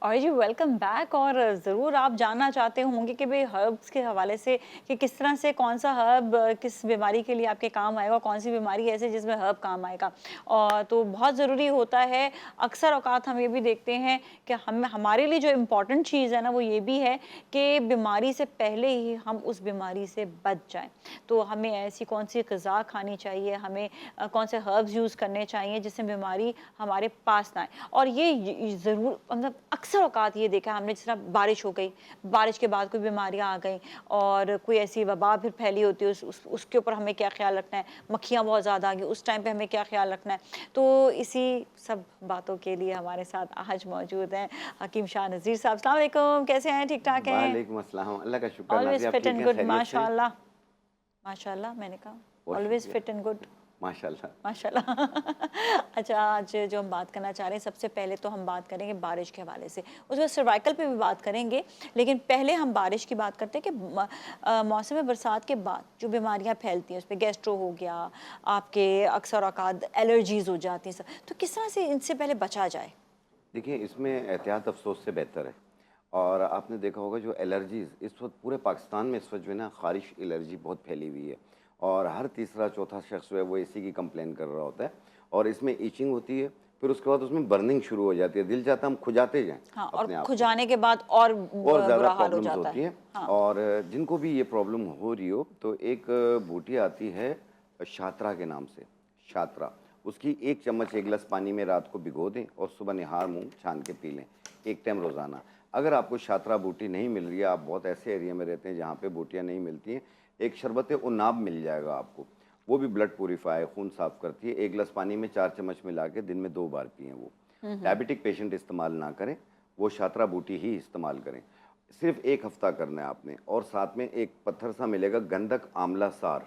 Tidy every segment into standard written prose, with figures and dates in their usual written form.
और जी welcome back. और ज़रूर आप जानना चाहते होंगे कि भाई हर्ब्स के हवाले से कि किस तरह से कौन सा हर्ब किस बीमारी के लिए आपके काम आएगा, कौन सी बीमारी ऐसे जिसमें हर्ब काम आएगा। और तो बहुत ज़रूरी होता है। अक्सर औकात हम ये भी देखते हैं कि हम हमारे लिए जो इम्पोर्टेंट चीज़ है ना वो ये भी है कि बीमारी से पहले ही हम उस बीमारी से बच जाएं। तो हमें ऐसी कौन सी ग़िज़ा खानी चाहिए, हमें कौन से हर्ब्स यूज़ करने चाहिए जिससे बीमारी हमारे पास ना आए। और ये ज़रूर मतलब अक्सर औकात ये देखा है हमने, जिस तरह बारिश हो गई, बारिश के बाद कोई बीमारियाँ आ गई और कोई ऐसी वबा फिर फैली होती है, उसके ऊपर हमें क्या ख्याल रखना है, मक्खियाँ बहुत ज़्यादा आ गई उस टाइम पे हमें क्या ख्याल रखना है। तो इसी सब बातों के लिए हमारे साथ आज मौजूद हैं हकीम शाह नज़ीर साहब। अस्सलाम वालेकुम, कैसे हैं, ठीक ठाक हैं? वालेकुम अस्सलाम, अल्लाह का शुक्र। ऑलवेज नाज़िया आप फिट ठीक एंड हैं, गुड, खैरियत से? माशाल्लाह। माशाल्लाह मैंने कहा बहुत ऑलवेज शुक्रिया, फिट एंड गुड। माशाल्लाह। माशाल्लाह। अच्छा, आज जो हम बात करना चाह रहे हैं, सबसे पहले तो हम बात करेंगे बारिश के हवाले से, उसमें सर्वाइकल पे भी बात करेंगे। लेकिन पहले हम बारिश की बात करते हैं कि मौसम बरसात के बाद जो बीमारियां फैलती हैं, उस पर गैस्ट्रो हो गया, आपके अक्सर औकात एलर्जीज हो जाती हैं सब, तो किस तरह से इनसे पहले बचा जाए? देखिए, इसमें एहतियात अफ़सोस से बेहतर है। और आपने देखा होगा जो एलर्जीज़ इस वक़्त पूरे पाकिस्तान में इस वक़्त जो है ना ख़ारिश एलर्जी बहुत फैली हुई है। और हर तीसरा चौथा शख़्स जो है वो इसी की कंप्लेन कर रहा होता है। और इसमें इचिंग होती है, फिर उसके बाद उसमें बर्निंग शुरू हो जाती है, दिल चाहता है हम खुजाते जाएँ हाँ, और अपने आप को। खुजाने के बाद और और ज़्यादा बुरा हाल हो प्रॉब्लम्स जाता होती है। हैं। हाँ। और जिनको भी ये प्रॉब्लम हो रही हो तो एक बूटी आती है शात्रा के नाम से, शात्रा। उसकी 1 चम्मच 1 गिलास पानी में रात को भिगो दें और सुबह निहार मुँह छान के पी लें, 1 टाइम रोज़ाना। अगर आपको शात्रा बूटी नहीं मिल रही है, आप बहुत ऐसे एरिया में रहते हैं जहाँ पे बूटियाँ नहीं मिलती हैं, एक शरबत उन्नाब मिल जाएगा आपको। वो भी ब्लड प्यूरीफाई खून साफ़ करती है। 1 गिलास पानी में 4 चम्मच मिला के दिन में 2 बार पिएँ वो। डायबिटिक पेशेंट इस्तेमाल ना करें, वो शात्रा बूटी ही इस्तेमाल करें। सिर्फ 1 हफ्ता करना है आपने। और साथ में एक पत्थर सा मिलेगा गंधक आंवला सार,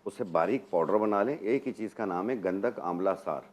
उसे बारीक पाउडर बना लें। एक ही चीज़ का नाम है गंधक आंवला सार।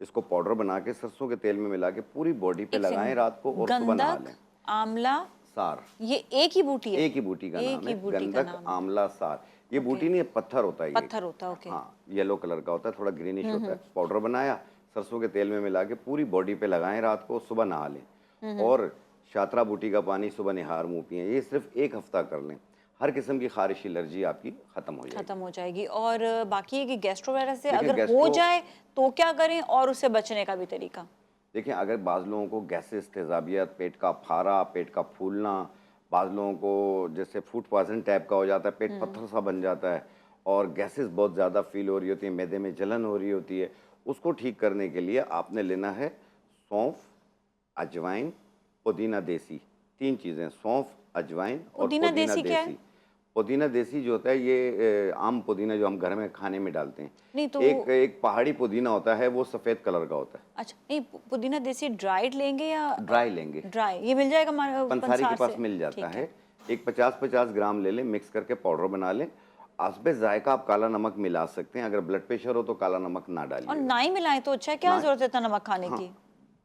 इसको पाउडर बना के सरसों के तेल में मिला के पूरी बॉडी पे एक लगाएं सेकंड, रात को और सुबह नहा गंधक लें। आंवला, सार, ये एक ही बूटी है? एक ही बूटी का एक नाम ही है बूटी का गंधक नाम है। आंवला सार। ये ओके। बूटी नहीं है, पत्थर होता है ये एक। पत्थर होता है, ओके। हाँ, येलो कलर का होता है, थोड़ा ग्रीनिश होता है। पाउडर बनाया, सरसों के तेल में मिला के पूरी बॉडी पे लगाएं रात को, सुबह नहा लें। और शात्रा बूटी का पानी सुबह निहार मुँह पिएं। ये सिर्फ 1 हफ्ता कर लें, हर किस्म की खारिश एलर्जी आपकी ख़त्म हो खत्म जाएगी। हो जाएगी। और बाकी है कि गैस्ट्रो वगैरह से देखिए अगर हो गैस्ट्रो, जाए तो क्या करें, और उससे बचने का भी तरीका? देखिए, अगर बाज़ लोगों को गैसेस, तेज़ाबियत, पेट का फारा, पेट का फूलना, बाज़ लोगों को जैसे फूड पॉइज़न टाइप का हो जाता है, पेट पत्थर सा बन जाता है और गैसेस बहुत ज़्यादा फ़ील हो रही होती है, मैदे में जलन हो रही होती है, उसको ठीक करने के लिए आपने लेना है सौंफ, अजवाइन, पुदीना देसी। 3 चीज़ें, सौंफ, अजवाइन और पुदीना पुदीना देसी क्या है? देसी। पुदीना देसी जो होता है ये आम पुदीना जो हम घर में खाने में डालते हैं। नहीं तो एक एक पहाड़ी पुदीना होता है, वो सफ़ेद कलर का होता है। अच्छा, नहीं पुदीना देसी ड्राइड लेंगे या ड्राई लेंगे, ड्राई? ये मिल जाएगा पंसारी के पंसार पास से? मिल जाता ठीक है। है। एक 50-50 ग्राम ले लें, मिक्स करके पाउडर बना लें। हस्बे ज़ायक़ा आप काला नमक मिला सकते हैं, अगर ब्लड प्रेशर हो तो काला नमक ना और डालिएगा। ना ही मिलाएं तो अच्छा है, क्या ना, जरूरत है इतना नमक खाने हाँ, की?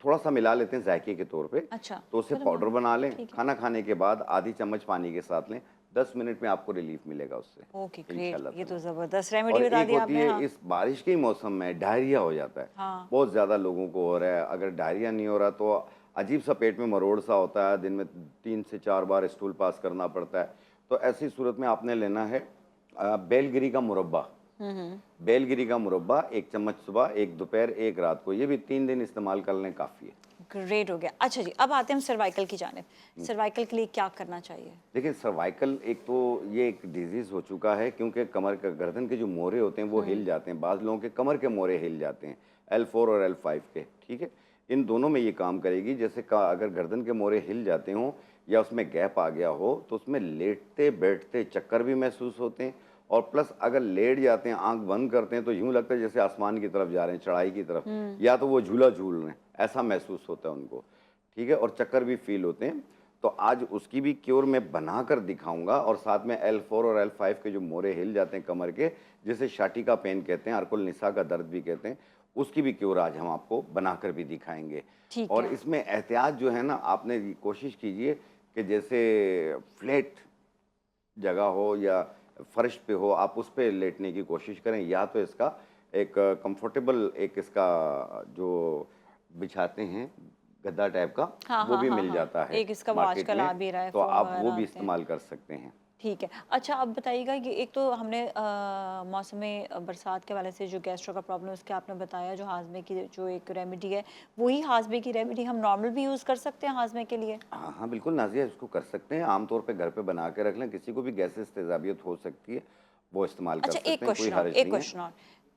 थोड़ा-सा मिला लेते हैं ज़ायके के तौर पे। अच्छा, तो उसे चलो पाउडर बना लें, ठीक है। खाना खाने के बाद आधी चम्मच पानी के साथ लें, 10 मिनट में आपको रिलीफ़ मिलेगा उससे, ओके ग्रेट, इंशाअल्लाह ये ताला। तो जबरदस्त रेमेडी और बता एक दी होती आपने। है हाँ। इस बारिश के मौसम में डायरिया हो जाता है। हाँ। बहुत ज़्यादा लोगों को हो रहा है। अगर डायरिया नहीं हो रहा तो अजीब-सा पेट में मरोड़ सा होता है, दिन में 3 से 4 बार स्टूल पास करना पड़ता है। तो ऐसी सूरत में आपने लेना है बेलगिरी का मुरब्बा। बेलगिरी का मुरब्बा 1 चम्मच सुबह, 1 दोपहर, 1 रात को। ये भी 3 दिन इस्तेमाल कर लें, काफ़ी है। ग्रेट हो गया। अच्छा जी, अब आते हैं हम सर्वाइकल की जानिब। सर्वाइकल के लिए क्या करना चाहिए? देखिए सर्वाइकल एक तो ये एक डिजीज़ हो चुका है, क्योंकि कमर का गर्दन के जो मोरे होते हैं वो हिल जाते हैं। बाज़ लोगों के कमर के मोरे हिल जाते हैं, L4 और L5 के, ठीक है? इन दोनों में ये काम करेगी। जैसे का अगर गर्दन के मोरे हिल जाते हों या उसमें गैप आ गया हो तो उसमें लेटते-बैठते चक्कर भी महसूस होते हैं। और प्लस अगर लेट जाते हैं, आँख बंद करते हैं तो यूँ लगता है जैसे आसमान की तरफ जा रहे हैं, चढ़ाई की तरफ, या तो वो झूला झूल रहे हैं, ऐसा महसूस होता है उनको, ठीक है? और चक्कर भी फ़ील होते हैं। तो आज उसकी भी क्योर मैं बनाकर दिखाऊँगा। और साथ में L4 और L5 के जो मोरे हिल जाते हैं कमर के, जिसे शाटिका पेन कहते हैं, अर्कुल निसा का दर्द भी कहते हैं, उसकी भी क्योर आज हम आपको बनाकर भी दिखाएँगे। ठीक और है। इसमें एहतियात जो है ना, आपने कोशिश कीजिए कि जैसे फ्लैट जगह हो या फर्श पे हो, आप उस पे लेटने की कोशिश करें। या तो इसका एक कंफर्टेबल एक इसका जो बिछाते हैं गद्दा टाइप का, हाँ वो हाँ भी हाँ मिल हाँ, जाता है एक इसका वो मार्केट आजकल में, आ भी रहा है, तो फोम आप वगैरह वो भी आते हैं। इस्तेमाल कर सकते हैं। ठीक है। अच्छा आप बताइएगा कि एक तो हमने मौसम बरसात के वाले से जो गैस्ट्रो का प्रॉब्लम उसके आपने बताया, जो हाजमे की जो एक रेमेडी है, वही हाजमे की रेमेडी हम नॉर्मल भी यूज़ कर सकते हैं हाजमे के लिए? हाँ, हाँ, बिल्कुल नाज़िया, इसको कर सकते हैं। आम तौर पे घर पे बना के रख लें, किसी को भी गैसेस तेज़ाबियत हो सकती है, वो इस्तेमाल कर अच्छा सकते हैं, कोई हर्ज एक नहीं है। क्वेश्चन और,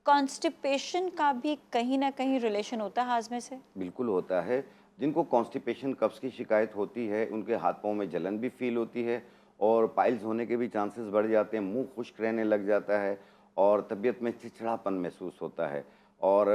कॉन्स्टिपेशन का भी कहीं ना कहीं रिलेशन होता है हाजमे से? बिल्कुल होता है। जिनको कॉन्स्टिपेशन, कब्ज़ की शिकायत होती है, उनके हाथ-पाँव में जलन भी फ़ील होती है और पाइल्स होने के भी चांसेस बढ़ जाते हैं, मुँह खुश्क रहने लग जाता है और तबीयत में चिड़चिड़ापन महसूस होता है और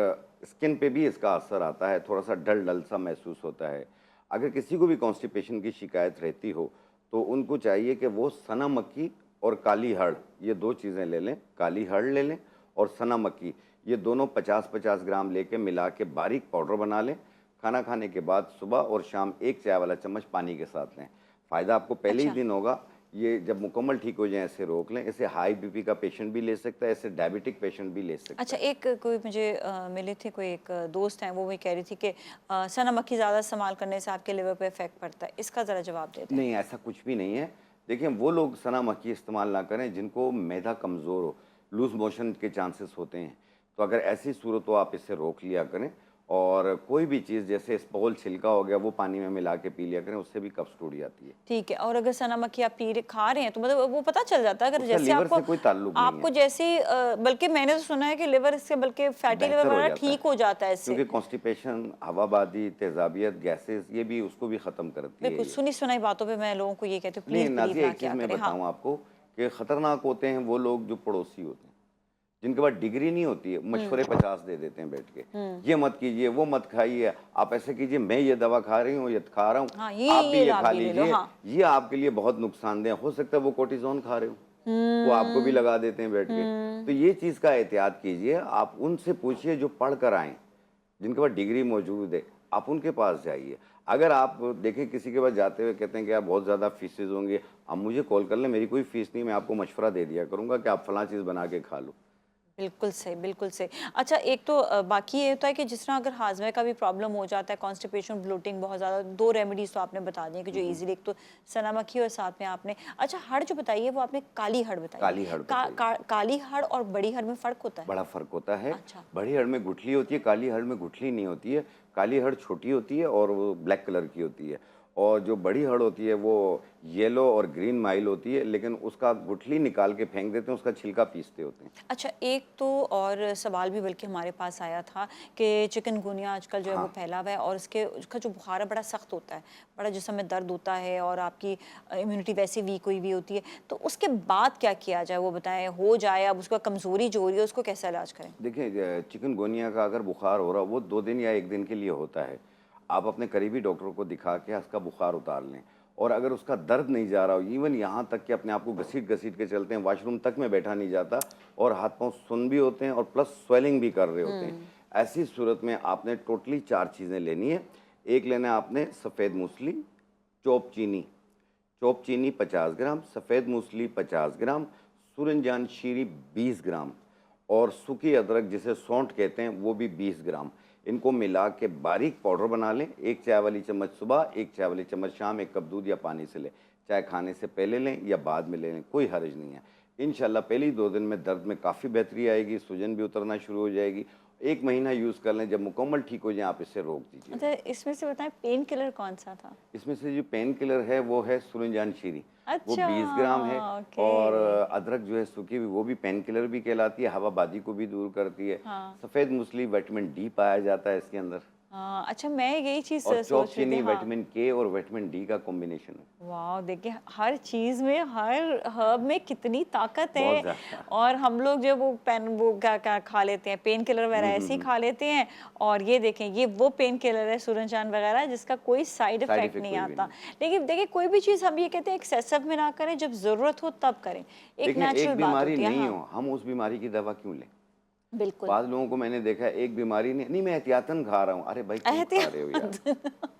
स्किन पे भी इसका असर आता है, थोड़ा-सा डल-डल सा महसूस होता है। अगर किसी को भी कॉन्स्टिपेशन की शिकायत रहती हो, तो उनको चाहिए कि वो सना मक्खी और काली हड़, ये 2 चीज़ें ले लें। काली हड़ ले लें और सना मक्खी, ये दोनों 50-50 ग्राम लेके मिला के बारीक पाउडर बना लें। खाना खाने के बाद सुबह और शाम 1 चाय वाला चम्मच पानी के साथ लें। फ़ायदा आपको पहले ही अच्छा दिन होगा। ये जब मुकम्मल ठीक हो जाए, ऐसे रोक लें। इसे हाई बीपी का पेशेंट भी ले सकता है, इसे डायबिटिक पेशेंट भी ले सकता अच्छा, है। एक कोई मुझे मिले थे, कोई एक दोस्त हैं, वो भी कह रही थी कि सना मक्खी ज़्यादा इस्तेमाल करने से आपके लिवर पे इफेक्ट पड़ता है, इसका ज़रा जवाब दे दें। नहीं, ऐसा कुछ भी नहीं है। देखिए, वो लोग सना मक्खी इस्तेमाल ना करें जिनको मैदा कमज़ोर हो, लूज़ मोशन के चांसेस होते हैं। तो अगर ऐसी सूरत हो, आप इसे रोक लिया करें और कोई भी चीज़ जैसे स्पोल छिलका हो गया, वो पानी में मिला के पी लिया करें, उससे भी कब्ज़ टूट जाती है। ठीक है। और अगर सना मक्खी आप खा रहे हैं तो मतलब वो पता चल जाता है, अगर उसका जैसे लीवर आपको से कोई ताल्लुक नहीं है, आपको जैसे बल्कि मैंने तो सुना है कि लिवर इससे बल्कि फैटी लिवर बेहतर हो वगैरह जाता है। ठीक हो जाता है इससे। क्योंकि कॉन्स्टिपेशन, हवाबादी, तेज़ाबियत, गैसेज़, ये भी उसको भी ख़त्म करती है बिल्कुल, ये। सुनी सुनाई बातों पे मैं लोगों को ये कहती हूँ, नहीं, प्लीज़ बिलीव नाज़िया, ना एक चीज़ किया मैं करें। हाँ। बताऊँ आपको कि ख़तरनाक होते हैं वो लोग जो पड़ोसी होते हैं। जिनके पास डिग्री नहीं होती है, हुँ, मशवरे 50 दे देते हैं बैठ के। हुँ। ये मत कीजिए, वो मत खाइए, आप ऐसे कीजिए, मैं ये दवा खा रही हूँ, ये खा रहा हूँ, हाँ, आप भी ये ये आप खा भी ले लो। लीजिए, हाँ। ये आपके लिए बहुत नुकसानदेह हो सकता है, वो कोर्टिज़ोन खा रहे हो, वो आपको भी हुँ, लगा देते हैं बैठ के। तो हुँ। ये चीज़ का एहतियात कीजिए, आप उनसे पूछिए जो पढ़ कर आएँ, जिनके पास डिग्री मौजूद है, आप उनके पास जाइए। अगर आप देखें किसी के पास जाते हुए कहते हैं कि यार बहुत ज़्यादा फ़ीसेज़ होंगी, आप मुझे कॉल कर लें, मेरी कोई फ़ीस नहीं, मैं आपको मशवरा दे दिया करूँगा कि आप फलाँ चीज़ बना के खा लो। बिल्कुल सही, बिल्कुल सही। अच्छा, एक तो बाकी ये होता है कि जिस तरह अगर हाज़मे का भी प्रॉब्लम हो जाता है, कॉन्स्टिपेशन, ब्लोटिंग बहुत ज़्यादा, 2 रेमेडीज़ तो आपने बता दी हैं कि जो हुँ, हुँ। ईज़िली, एक तो सना मक्खी और साथ में आपने, अच्छा हड़ जो बताई है वो आपने काली हड़ बताई है। काली हड़ बताइए। काली हड़ और बड़ी हड़ में फ़र्क होता है? बड़ा फ़र्क होता है। अच्छा। बड़ी हड़ में गुठली होती है, काली हड़ में गुठली नहीं होती है। काली हड़ छोटी होती है और वो ब्लैक कलर की होती है और जो बड़ी हड़ होती है वो येलो और ग्रीन माइल होती है, लेकिन उसका गुठली निकाल के फेंक देते हैं, उसका छिलका पीसते होते हैं। अच्छा, एक तो और सवाल भी बल्कि हमारे पास आया था कि चिकनगुनिया आजकल जो है वो हाँ। फैला हुआ है और उसका जो बुखार है बड़ा सख्त होता है, बड़ा जिस्म में दर्द होता है और आपकी इम्यूनिटी वैसे वीक हुई भी होती है, तो उसके बाद क्या किया जाए वो बताएं? हो जाए, अब उसका कमज़ोरी जो हो रही है उसको कैसे इलाज करें? देखिए, चिकनगुनिया का अगर बुखार हो रहा है, वो 2 दिन या 1 दिन के लिए होता है। आप अपने करीबी डॉक्टर को दिखा के उसका बुखार उतार लें और अगर उसका दर्द नहीं जा रहा हो, इवन यहाँ तक कि अपने आप को घसीट-घसीट के चलते हैं, वॉशरूम तक में बैठा नहीं जाता और हाथ-पाँव सुन्न भी होते हैं और प्लस स्वेलिंग भी कर रहे होते हैं। हुँ। ऐसी सूरत में आपने टोटली 4 चीज़ें लेनी है। एक लेना है आपने सफ़ेद मूसली, चॉप चीनी, 50 ग्राम, सफ़ेद मूसली 50 ग्राम, सूरजजान शीरी 20 ग्राम और सूखी अदरक जिसे सौंठ कहते हैं वो भी 20 ग्राम। इनको मिला के बारीक पाउडर बना लें। 1 चाय वाली चम्मच सुबह, 1 चाय वाली चम्मच शाम, 1 कप दूध या पानी से लें। चाहे खाने से पहले लें या बाद में ले लें, कोई हर्ज नहीं है। इंशाल्लाह पहले ही 2 दिन में दर्द में काफ़ी बेहतरी आएगी, सूजन भी उतरना शुरू हो जाएगी। 1 महीना यूज़ कर लें, जब मुकम्मल ठीक हो जाएँ आप इसे रोक दीजिए। अच्छा, इसमें से बताएं पेन किलर कौन सा था? इसमें से जो पेन किलर है वो है सूरजजान शीरी, वो अच्छा, 20 ग्राम है ओके। और अदरक जो है सूखी हुई वो भी पेन किलर भी कहलाती है, हवाबादी को भी दूर करती है। हाँ। सफ़ेद मूसली विटामिन डी पाया जाता है इसके अंदर हाँ, अच्छा मैं यही चीज़ और चॉप सोच रही थी। चीनी हाँ। विटामिन के और विटामिन डी का कॉम्बिनेशन है। वाह! देखिए हर चीज़ में, हर हर्ब में कितनी ताकत बहुत है ज़्यादा। और हम लोग जो वो क्या-क्या खा लेते हैं, पेन किलर वगैरह ऐसे ही खा लेते हैं और ये देखें ये वो पेन किलर है सूरजचाँद वगैरह जिसका कोई साइड साइड इफ़ेक्ट इफ़ेक्ट नहीं कोई भी आता। नहीं। लेकिन देखिए कोई भी चीज़ हम ये कहते हैं एक्सेसिव में ना करें, जब ज़रूरत हो तब करें। एक देखें, नेचुरल एक बात बीमारी होती है। नहीं हाँ। हो, हम उस बीमारी की दवा क्यों लें? बिल्कुल। बाद लोगों को मैंने देखा है, एक बीमारी नहीं, मैं एहतियातन खा रहा हूँ। अरे भाई क्यों खा रहे हो यार?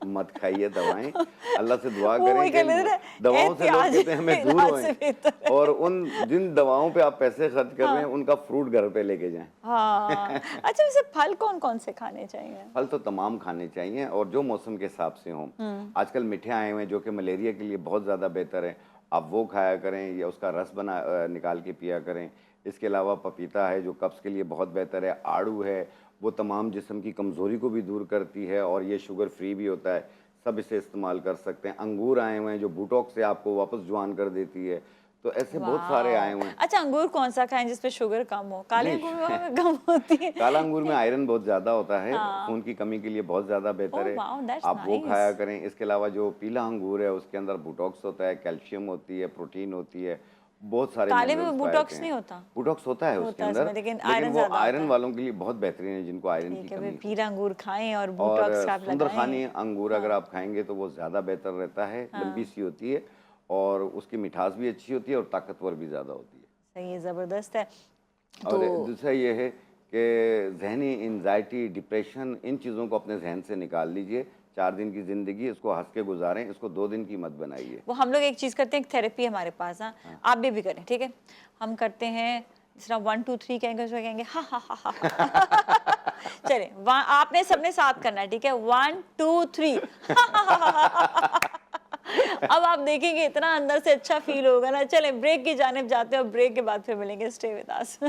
मत खाइए दवाएं। अल्लाह से दुआ वो करें वही कह लेते कि ना, दवाओं से लोग एहतियात कहते हैं हमें दूर इलाज से बेहतर होएं, है। और उन जिन दवाओं पे आप पैसे खर्च कर रहे हैं उनका फ्रूट घर पे लेके जाएं। हाँ, अच्छा वैसे फल कौन-कौन से खाने चाहिए? फल तो तमाम खाने चाहिए और जो मौसम के हिसाब से हों। आजकल मीठे आए हुए हैं जो कि मलेरिया के लिए बहुत ज़्यादा बेहतर है, आप वो खाया करें या उसका रस निकाल के पिया करें। इसके अलावा पपीता है जो कब्ज़ के लिए बहुत बेहतर है, आड़ू है वो तमाम जिस्म की कमज़ोरी को भी दूर करती है और ये शुगर फ्री भी होता है, सब इसे इस्तेमाल कर सकते हैं। अंगूर आए हुए हैं जो बोटॉक्स से आपको वापस जवान कर देती है, तो ऐसे बहुत सारे आए वाओ! हुए हैं। अच्छा अंगूर कौन-सा खाएँ जिसपे शुगर कम हो? काले नहीं अंगूर में कम होती है। काला अंगूर में आयरन बहुत ज़्यादा होता है, हाँ। खून की कमी के लिए बहुत ज़्यादा बेहतर ओह है, वाओ! दैट्स आप वो नाइस। खाया करें। इसके अलावा जो पीला अंगूर है उसके अंदर बोटॉक्स होता है, कैल्शियम होती है, प्रोटीन होती है, बहुत सारे काले मिनरल्स में पाए जाते बोटॉक्स नहीं हैं। होता? बोटॉक्स होता है उसके होता है अंदर, उसमें लेकिन लेकिन आयरन वो ज़्यादा होता आयरन है। वालों के लिए बहुत बेहतरीन है जिनको आयरन की ठीक है, फिर कमी हो। पीला अंगूर खाएँ और और बोटॉक्स आप लगाएँ। सुंदरखानी अंगूर अगर आप खाएंगे तो वो ज़्यादा बेहतर रहता है, लंबी हाँ, सी होती है और उसकी मिठास भी अच्छी होती है और ताकतवर भी ज़्यादा होती है। सही है, ज़बरदस्त है। तो और दूसरा ये है कि ज़हनी एंजाइटी, डिप्रेशन इन चीज़ों को अपने ज़हन से निकाल लीजिए। 4 दिन की ज़िंदगी इसको हँस के गुज़ारें, इसको 2 दिन की मत बनाइए। वो हम लोग एक चीज़ करते हैं, एक थेरेपी है हमारे पास, हाँ, हाँ। आप भी करें, ठीक है? हम करते हैं जिस तरह 1 2 3 कहेंगे उसमें कहेंगे हा हा हा हा हा। चलिए आपने सबने साथ करना है, ठीक है? 1 2 3 अब आप देखेंगे इतना अंदर से अच्छा फील होगा ना। चलें ब्रेक की जानिब जाते हैं और ब्रेक के बाद फिर मिलेंगे। Stay with us.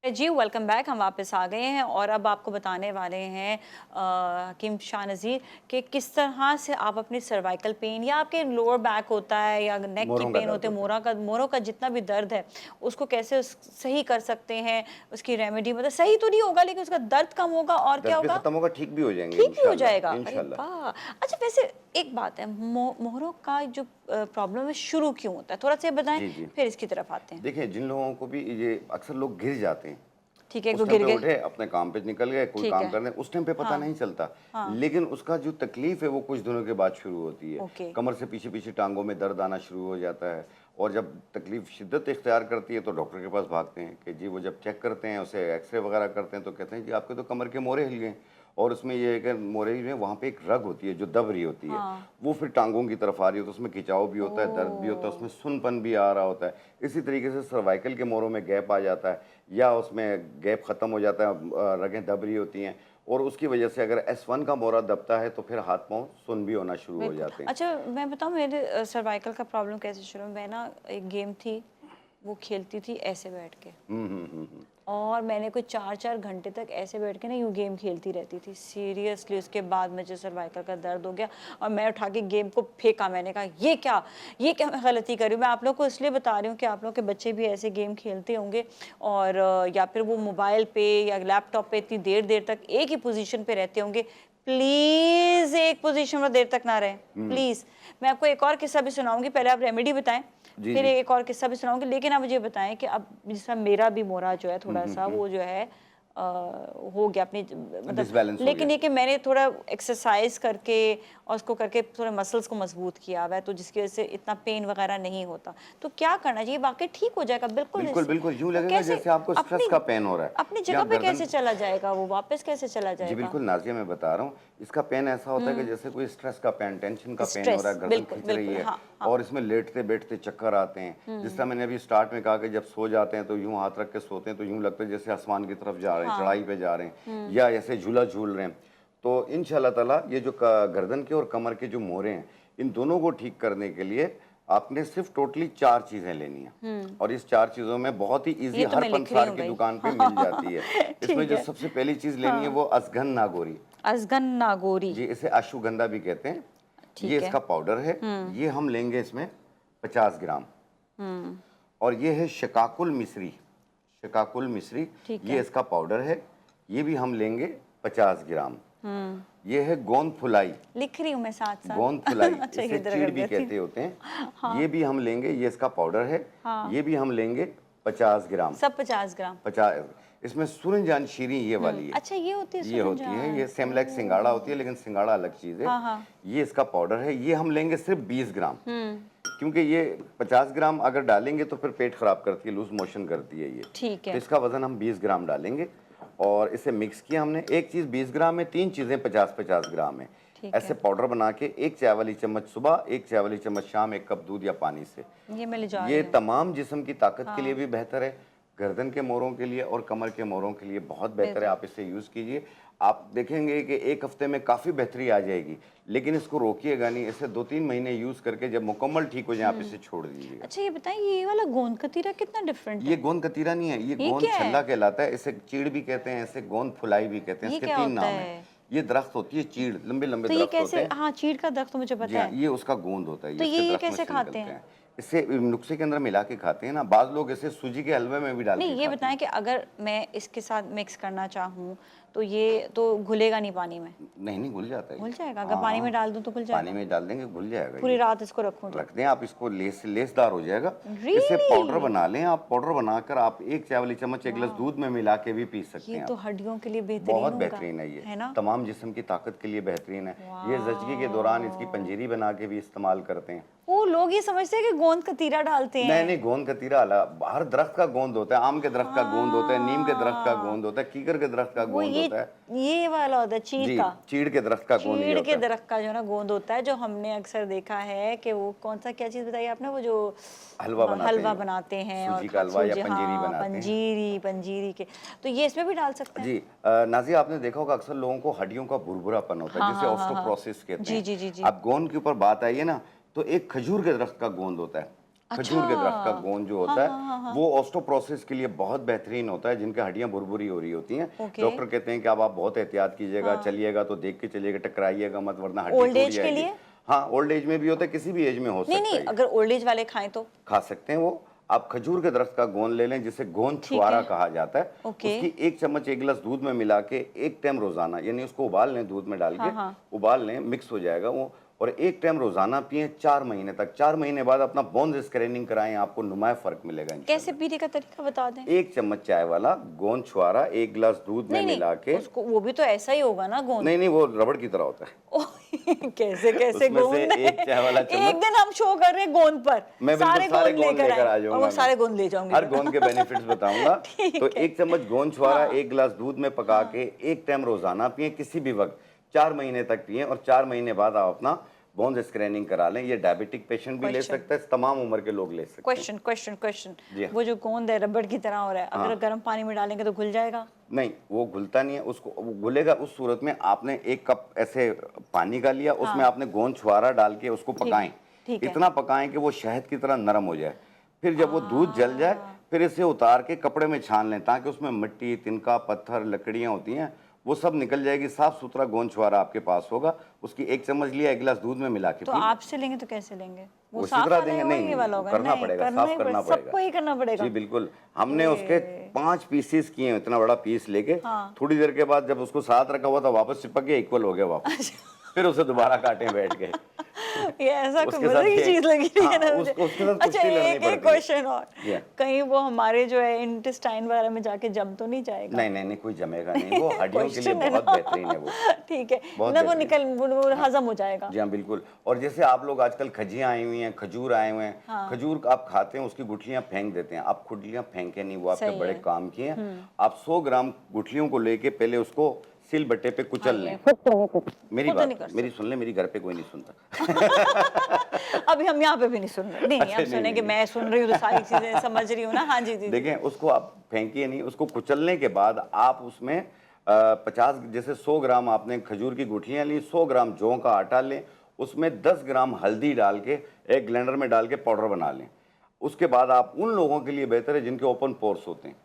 जी वेलकम बैक। हम वापस आ गए हैं और अब आपको बताने वाले हैं हकीम शाह नज़ीर कि किस तरह से आप अपनी सर्वाइकल पेन या आपके लोअर बैक होता है या नेक की मोरों का पेन दर्द होते है, होता है। मोरों का जितना भी दर्द है उसको कैसे सही कर सकते हैं। उसकी रेमेडी मतलब सही तो नहीं होगा लेकिन उसका दर्द कम होगा और क्या दर्द भी होगा, खत्म होगा, ठीक भी हो जाएंगे ठीक भी हो जाएगा। इंशाल्लाह, अरे इंशाल्लाह। वाह! अच्छा वैसे एक बात है, मोहरों का जो प्रॉब्लम है शुरू क्यों होता है, थोड़ा सा ये बताएं, जी, जी। फिर इसकी तरफ आते हैं। देखिए जिन लोगों को भी ये अक्सर लोग गिर जाते हैं, ठीक है, एक उस तो टाइम गिर पे गए, उठे अपने काम पे निकल गए, कोई ठीक काम है, करने उस टाइम पे पता हाँ, नहीं चलता, हाँ, लेकिन उसका जो तकलीफ है वो कुछ दिनों के बाद शुरू होती है। ओके, कमर से पीछे पीछे टांगों में दर्द आना शुरू हो जाता है और जब तकलीफ शिद्दत इख्तियार करती है तो डॉक्टर के पास भागते हैं कि जी वो जब चेक करते हैं, उसे एक्सरे वगैरह करते हैं तो कहते हैं जी आपके तो कमर के मोरे हिल गए। और उसमें ये है कि मोरे हिल गए, वहाँ पे एक रग होती है जो दब रही होती है, हाँ, वो फिर टांगों की तरफ आ रही होती है, उसमें खिंचाव भी होता है, दर्द भी होता है, ओह! उसमें सुनपन भी आ रहा होता है। इसी तरीके से सर्वाइकल के मोरों में गैप आ जाता है या उसमें गैप ख़त्म हो जाता है, रगें दब रही होती हैं और उसकी वजह से अगर S1 का मोरा दबता है तो फिर हाथ पाँव सुन भी होना शुरू हो बिल्कुल। जाते हैं। अच्छा मैं बताऊँ मेरे सर्वाइकल का प्रॉब्लम कैसे शुरू हुआ? मैं ना एक गेम थी, वो खेलती थी ऐसे बैठ के और मैंने कोई 4-4 घंटे तक ऐसे बैठ के ना यूँ गेम खेलती रहती थी। सीरियसली उसके बाद मुझे सर्वाइकल का दर्द हो गया और मैं उठा के गेम को फेंका। मैंने कहा ये क्या मैं गलती कर रही हूँ। मैं आप लोग को इसलिए बता रही हूँ कि आप लोग के बच्चे भी ऐसे गेम खेलते होंगे और या फिर वो मोबाइल पे या लैपटॉप पे इतनी देर तक एक ही पोजीशन पे रहते होंगे। प्लीज़ एक पोजीशन पर देर तक ना रहें, प्लीज़। मैं आपको एक और किस्सा भी सुनाऊँगी, पहले आप रेमेडी बताएँ, जी, फिर जी। एक और किस्सा भी सुनाऊँगी। लेकिन आप मुझे बताएँ कि अब जैसा मेरा भी मोरा जो है थोड़ा-सा वो जो है हो गया अपनी मतलब, डिसबैलेंस हो लेकिन गया। ये कि मैंने थोड़ा एक्सरसाइज करके और उसको करके थोड़े मसल्स को मजबूत किया हुआ है तो जिसकी वजह से इतना पेन वगैरह नहीं होता। तो क्या करना चाहिए? वाक़ई ठीक हो जाएगा बिल्कुल बिल्कुल, बिल्कुल, यूँ वो लगेगा कैसे जैसे आपको स्ट्रेस का पेन हो रहा है अपनी या जगह पे गर्दन। कैसे चला जाएगा वो? वापस कैसे चला जी जाएगा? बिल्कुल नाज़िया, मैं बता रहा हूँ, इसका पेन ऐसा होता है कि जैसे कोई स्ट्रेस का पेन, टेंशन का पेन हो रहा स्ट्रेस है, गर्दन बिल्कुल, खींच रही बिल्कुल। है हाँ, हाँ। और इसमें लेटते-बैठते चक्कर आते हैं। जिस तरह मैंने अभी स्टार्ट में कहा कि जब सो जाते हैं तो यूँ हाथ रख के सोते हैं तो यूँ लगता है जैसे आसमान की तरफ जा रहे हैं, हाँ। चढ़ाई पे जा रहे हैं या ऐसे झूला झूल रहे हैं। तो इंशाअल्लाह ताला ये जो क गर्दन के और कमर के जो मोरे हैं, इन दोनों को ठीक करने के लिए आपने सिर्फ टोटली 4 चीज़ें लेनी हैं और इस 4 चीज़ों में बहुत ही ईज़ी ये तो हर मैं लिख रही पंसार हूँ की भई। दुकान पे मिल जाती है। इसमें ठीक जो है। सबसे पहली चीज़ लेनी है हाँ। वो अज़गन नागोरी। अज़गन नागोरी, जी, इसे अश्वगंधा भी कहते हैं। ये ठीक है। इसका पाउडर है। ये हम लेंगे इसमें 50 ग्राम और ये है शिकाकुल मिश्री। शिकाकुल मिश्री, ठीक ये है। इसका पाउडर है। ये भी हम लेंगे 50 ग्राम। ये है गोंद फुलाई। लिख रही हूँ मैं साथ-साथ। गोंद फुलाई, अच्छा इसे इधर चीड़ कर भी देती कहते हूँ। होते हैं। ये भी हम लेंगे, ये इसका पाउडर है। हाँ। ये भी हम लेंगे 50 ग्राम। सब 50 ग्राम। 50, इसमें सूरजजान शीरी ये वाली है। अच्छा, ये होती है ये होती है, ये सेम लाइक सिंगाड़ा होती है, लेकिन सिंगाड़ा अलग चीज़ है। हाँ, हाँ। ये इसका पाउडर है, ये हम लेंगे सिर्फ 20 ग्राम, क्योंकि ये 50 ग्राम अगर डालेंगे तो फिर पेट खराब करती है, लूज मोशन करती है ये। ठीक है। तो इसका वजन हम 20 ग्राम डालेंगे और इसे मिक्स किया हमने। एक चीज़ 20 ग्राम है, 3 चीज़ें 50-50 ग्राम है। ठीक ऐसे पाउडर बना के 1 चाय वाली चम्मच सुबह, 1 चाय वाली चम्मच शाम, 1 कप दूध या पानी से। ये मैं ले जा रही ये हूँ। तमाम जिस्म की ताकत के लिए भी बेहतर है, गर्दन के मोरों के लिए और कमर के मोरों के लिए बहुत बेहतर है। आप इसे यूज़ कीजिए, आप देखेंगे कि 1 हफ्ते में काफ़ी बेहतरी आ जाएगी। लेकिन इसको रोकिएगा नहीं, इसे 2-3 महीने यूज़ करके जब मुकम्मल ठीक हो जाए आप इसे छोड़ दीजिएगा। अच्छा, ये बताइए, ये वाला गोंद कतीरा कितना डिफरेंट है? ये गोंद कतीरा नहीं है, ये गोंद क्या है? छल्ला कहलाता है। इसे चीड़ भी कहते हैं, इसे गोंद फुलाई भी कहते हैं, ये इसके क्या 3 होता नाम है? हैं। ये दरख्त होती है चीड़, लंबे-लंबे तो ये दरख्त होते कैसे? हैं। हाँ, चीड़ का दरख्त तो मुझे जी पता हाँ, है। ये उसका गोंद होता है, तो इसके ये दरख्त में कैसे से खाते निकलते हैं? इसे नुस्खे के अंदर मिला के खाते हैं ना, बाज़ लोग इसे सूजी के हलवे में भी डाल के नहीं, ये खाते बताएं कि अगर मैं इसके साथ मिक्स करना चाहूँ तो ये तो घुलेगा नहीं पानी में? हैं। नहीं, घुल जाता है ये। घुल जाएगा? अगर हाँ, पानी हाँ। में डाल दूँ तो घुल पानी जाएगा? में डाल देंगे, घुल जाएगा पूरी ये। रात इसको रखूँ तो? रख दें आप इसको, लेसदार हो जाएगा। इसे Really? पाउडर बना लें आप। पाउडर बनाकर आप 1 चाय वाली चम्मच 1 गिलास दूध में मिला के भी पी सकते ये हैं तो आप। हड्डियों के लिए बेहतरीन बहुत होगा, बेहतरीन है ये, है ना? तमाम जिस्म की ताकत के लिए बेहतरीन है। ये ज़चगी के दौरान इसकी पंजीरी बना के भी इस्तेमाल करते हैं। वो लोग ये समझते हैं कि गोंद कतीरा डालते हैं। नहीं, गोंद कतीरा अलग, हर दरख्त का गोंद होता है। आम के दरख्त का गोंद होता है, नीम के दरख्त का गोंद होता है, कीकर के दरख्त का वो गोंद होता है। ये वाला होता है चीड़ जी, का। चीड़ के दरख्त का गोंद ये चीड़ होता के है। दरख्त का जो ना गोंद होता है, जो हमने अक्सर देखा है कि वो कौन सा, क्या चीज़ बताई आपने, वो जो हलवा बनाते हैं और सूजी का हलवा या सूजी, पंजीरी हाँ, बनाते हैं। पंजीरी के, तो ये इसमें भी डाल सकते हैं? जी, नाज़िया आपने देखा होगा अक्सर लोगों को हड्डियों का भुरभुरापन होता है, जिसे ऑस्टियोपोरोसिस कहते जी, हैं। जी, जी, जी। अब गोंद के ऊपर बात आई है ना, तो एक खजूर के दरख्त का गोंद होता है। खजूर के दरख्त का गोंद जो होता है वो ऑस्टियोपोरोसिस के लिए बहुत बेहतरीन होता है, जिनके हड्डियां भुरभुरी हो रही होती हैं। डॉक्टर कहते हैं कि अब आप बहुत एहतियात कीजिएगा, चलिएगा तो देख के चलिएगा, टकराइएगा मत वरना हड्डी ओल्ड टूट एज के जाएगी। लिए? हाँ, ओल्ड एज में भी होता है, किसी भी एज में हो सकता है नहीं, ये। अगर ओल्ड एज वाले खाएं तो? खा सकते हैं वो। आप खजूर के दरख्त का गोंद ले लें, जिसे गोंद छुआरा कहा जाता है। ओके। उसकी 1 चम्मच 1 गिलास दूध में मिला के 1 टाइम रोजाना, यानी उसको उबाल लें, दूध में डाल के उबाल लें, मिक्स हो जाएगा वो, और 1 टाइम रोजाना पिए 4 महीने तक। 4 महीने बाद अपना बोन स्क्रीनिंग कराएं, आपको नुमाया फर्क मिलेगा इंशाल्लाह। कैसे पीने का तरीका बता दें? 1 चम्मच चाय वाला गोंद छुआरा 1 गिलास दूध में मिला के। उसको, वो भी तो ऐसा ही होगा ना गोंद? नहीं, वो रबड़ की तरह होता है। ओह, कैसे उसमें गोंद से है? 1 चाय वाला चम्मच। एक दिन हम शो कर रहे हैं गोंद पर, मैं बिल्कुल सारे गोंद लेकर आ आए, जाऊंगा। और वो सारे गोंद ले जाऊंगी। हर गोंद के बेनिफिट्स बताऊंगा। तो 1 चम्मच गोंद छुआरा 1 गिलास दूध में पका के 1 टाइम रोजाना पिए, किसी भी वक्त 4 महीने तक पिए, और 4 महीने बाद आप अपना बोन स्क्रीनिंग करा लें। ये डायबिटिक पेशेंट भी ले सकता है, तमाम उम्र के लोग ले सकते हैं। क्वेश्चन, जी हाँ। वो जो गोंद है रबड़ की तरह हो रहा है, अगर गर्म पानी में डालेंगे तो घुल जाएगा? नहीं, वो घुलता नहीं है। उसको वो घुलेगा उस सूरत में, आपने 1 कप ऐसे पानी का लिया, उसमें आपने गोंद छुआरा डाल के उसको पकाएं। इतना पकाएं कि वो शहद की तरह नरम हो जाए। फिर जब वो दूध जल जाए, फिर इसे उतार के कपड़े में छान लें, ताकि उसमें मिट्टी, तिनका, पत्थर, लकड़ियाँ होती हैं, वो सब निकल जाएगी। साफ सुथरा गोंद छुआरा आपके पास होगा। उसकी 1 चम्मच लिया, 1 गिलास दूध में मिला के तो आपसे लेंगे तो कैसे लेंगे? वो उसी साफ तरह वाला देंगे। है, नहीं, ये वाला होगा? करना नहीं, पड़ेगा, साफ करना पड़ेगा, सबको ही करना पड़ेगा। जी बिल्कुल। हमने उसके 5 पीसेस किए हैं, इतना बड़ा पीस लेके। थोड़ी देर के बाद जब उसको साथ रखा हुआ था, वापस चिपक गया, इक्वल हो गया वापस। फिर उसे दोबारा काटे बैठ गए। ये ऐसा उसके मजे साथ की चीज लगी रही है ना हाँ, मुझे। उसके साथ अच्छा, कुश्ती लड़नी एक पड़ती है। क्वेश्चन और, Yeah. कहीं वो हमारे जो है इंटेस्टाइन वगैरह में जाके जम तो नहीं जाएगा? नहीं, कोई जमेगा नहीं। वो हड्डियों के लिए Question है बहुत ना। बेहतरीन है वो। ठीक है बहुत ना, वो बेहतरीन। वो हजम हो जाएगा। जी हाँ, बिल्कुल। और जैसे आप लोग आजकल खजियां आई हुई हैं, खजूर आए हुए हैं, खजूर आप खाते हैं, उसकी गुठलियां फेंक देते हैं। आप गुठलियां फेंके नहीं, वो आपके बड़े काम की हैं। आप 100 ग्राम गुठलियों को लेके पहले उसको सिल बट्टे पे कुचल लें। मेरी बात मेरी सुन ले, मेरी घर पे कोई नहीं सुनता। अभी हम यहाँ पे भी नहीं सुन रहे। नहीं, अच्छा, अब सुने कि मैं सुन रही हूँ तो सारी चीजें समझ रही हूँ ना। हाँ जी, जी। देखें, उसको आप फेंकिए नहीं। उसको कुचलने के बाद आप उसमें 50, जैसे 100 ग्राम आपने खजूर की गुठलियां ली, 100 ग्राम जौ का आटा लें, उसमें 10 ग्राम हल्दी डाल के एक ब्लेंडर में डाल के पाउडर बना लें। उसके बाद आप उन लोगों के लिए बेहतर है जिनके ओपन पोर्स होते हैं।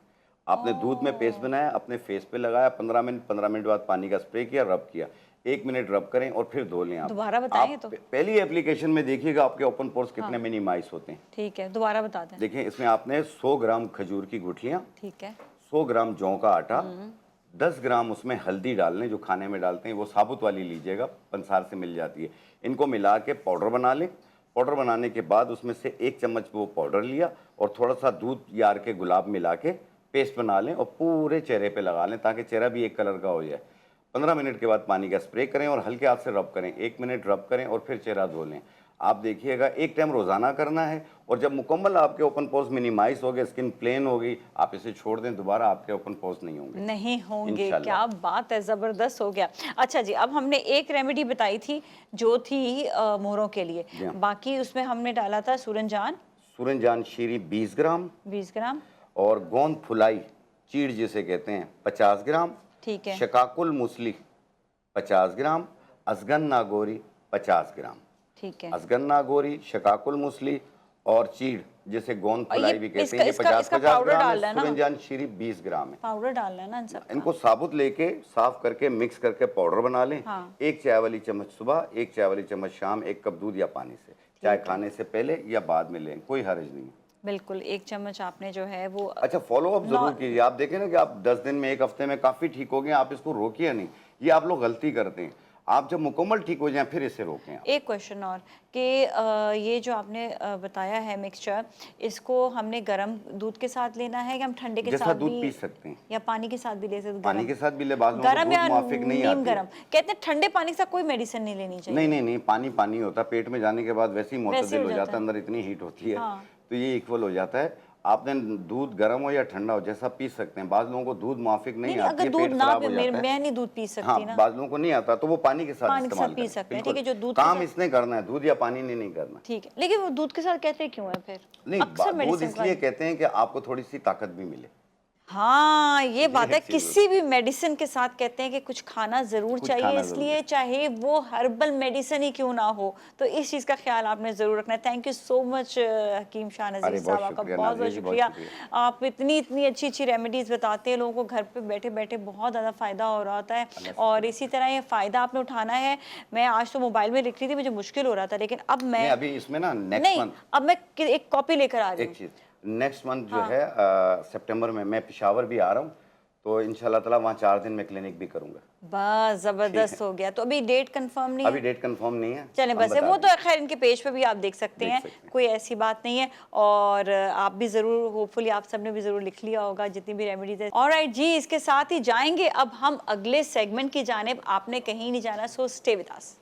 आपने दूध में पेस्ट बनाया, अपने फेस पे लगाया, 15 मिनट बाद पानी का स्प्रे किया, रब किया, 1 मिनट रब करें और फिर धो लें। आप दोबारा बताएंगे तो? पहली एप्लीकेशन में देखिएगा आपके ओपन पोर्स कितने मिनिमाइज होते हैं। ठीक है, दोबारा बता दें। देखिए, इसमें आपने 100 ग्राम खजूर की गुठलियां, ठीक है, 100 ग्राम जौ का आटा, 10 ग्राम उसमें हल्दी डालने, जो खाने में डालते हैं, वो साबुत वाली लीजिएगा, पंसार से मिल जाती है। इनको मिला के पाउडर बना लें। पाउडर बनाने के बाद उसमें से 1 चम्मच वो पाउडर लिया और थोड़ा सा दूध यार के गुलाब मिला के पेस्ट बना लें और पूरे चेहरे पे लगा लें ताकि चेहरा भी एक कलर का हो जाए। 15 मिनट के बाद पानी का स्प्रे करें और हल्के हाथ से रब करें, 1 मिनट रब करें और फिर चेहरा धो लें। आप देखिएगा एक टाइम रोज़ाना करना है और जब मुकम्मल आपके ओपन पोर्स मिनिमाइज हो गए, स्किन प्लेन हो गई, आप इसे छोड़ दें, दोबारा आपके ओपन पोर्स नहीं होंगे। नहीं होंगे, इंशाल्लाह। क्या बात है, ज़बरदस्त हो गया। अच्छा जी, अब हमने एक रेमेडी बताई थी जो थी मोहरों के लिए, जी हाँ। बाकी उसमें हमने डाला था सूरजजान सूरजजान शीरी 20 ग्राम 20 ग्राम, और गोंद फुलाई चीड़ जिसे कहते हैं 50 ग्राम, ठीक है, शकाकुल मूसली 50 ग्राम, अजगन नागोरी 50 ग्राम। ठीक है। अजगन नागोरी, शकाकुल मूसली और चीड़ जिसे गोंद और फुलाई भी कहते हैं, ये इसका 50-50 पाउडर ग्राम डालना है। है ना? सूरजजान शीरी 20 ग्राम है। पाउडर डालना है ना इन सब का? इनको साबुत लेके साफ करके मिक्स करके पाउडर बना लें। हाँ। 1 चाय वाली चम्मच सुबह, 1 चाय वाली चम्मच शाम, 1 कप दूध या पानी से, चाय खाने से पहले या बाद में लें, कोई हर्ज नहीं। बिल्कुल, 1 चम्मच आपने जो है वो अच्छा, फॉलो अप जरूर कीजिए। आप देखें ना कि आप 10 दिन में, 1 हफ्ते में काफी ठीक हो गए, आप इसको रोकिए नहीं। ये आप लोग गलती करते हैं। आप जब मुकम्मल ठीक हो जाएं फिर इसे रोकें आप। एक क्वेश्चन और कि ये जो आपने बताया है मिक्सचर, इसको हमने गर्म दूध के साथ लेना है या हम ठंडे के जैसा साथ दूध भी, पी सकते हैं, या पानी के साथ भी ले सकते हैं? पानी के साथ भी ले। बाज़ लोगों को गरम दूध या मुआफिक नहीं नीम आती है। गरम? कहते हैं ठंडे पानी के साथ कोई मेडिसिन नहीं लेनी चाहिए। नहीं नहीं नहीं, पानी पानी होता है, पेट में जाने के बाद वैसे ही वैसे मुतदिल हो हो जाता जाता है, अंदर इतनी हीट होती है। हाँ। तो ये इक्वल हो जाता है। आपने दूध गर्म हो या ठंडा हो जैसा पी सकते हैं। बाज़ लोगों को दूध मुआफिक नहीं नहीं, आती अगर है, दूध पेट ना खराब भी, हो जाता है। मैं नहीं दूध पी सकती हाँ, ना, बाज़ लोगों को नहीं आता तो वो पानी के साथ पानी के इस्तेमाल साथ पी करें। सकते हैं, बिल्कुल। ठीक है, जो दूध के काम साथ- इसने करना है, दूध या पानी ने नहीं करना। ठीक है, लेकिन वो दूध के साथ कहते क्यों है फिर? नहीं, अक्सर दूध मेडिसिन इसलिए कहते हैं कि आपको थोड़ी सी ताकत भी मिले। हाँ, ये बात है, एक चीज़ किसी भी मेडिसिन के साथ कहते हैं कि कुछ खाना जरूर कुछ चाहिए, खाना इसलिए ज़रूर है। चाहे वो हर्बल मेडिसिन ही क्यों ना हो। तो इस चीज़ का ख्याल आपने ज़रूर रखना है। थैंक यू सो मच हकीम शाह नज़ीर अरे साहब, बहुत आपका शुक्रिया बहुत बहुत नाज़िया जी, बहुत शुक्रिया। शुक्रिया। आप इतनी अच्छी अच्छी रेमेडीज़ बताते हैं, लोगों को घर पे बैठे बैठे बहुत ज़्यादा फ़ायदा हो रहा होता है। और इसी तरह ये फ़ायदा आपने उठाना है। मैं आज तो मोबाइल में लिख रही थी, मुझे मुश्किल हो रहा था, लेकिन अब नहीं, मैं अभी इसमें ना नेक्स्ट नहीं, मंथ अब मैं एक कॉपी लेकर आ रही एक हूँ। चीज़, नेक्स्ट मंथ जो हाँ। है सितंबर में मैं पेशावर भी आ रहा हूँ, तो इंशाल्लाह ताला वहाँ 4 दिन में क्लिनिक भी करूँगा। बस ज़बरदस्त हो गया। तो अभी डेट कंफर्म नहीं है? अभी डेट कंफर्म नहीं है। चलें, हम बस है बता वो देंगे। तो खैर इनके पेज पे भी आप देख सकते देख हैं, सकते हैं। कोई ऐसी बात नहीं है। और आप भी ज़रूर, होपफुली आप सबने भी ज़रूर लिख लिया होगा जितनी भी रेमेडीज है। ऑलराइट जी, इसके साथ ही जाएंगे अब हम अगले सेगमेंट की जानिब। आपने कहीं नहीं जाना, सो स्टे विद अस।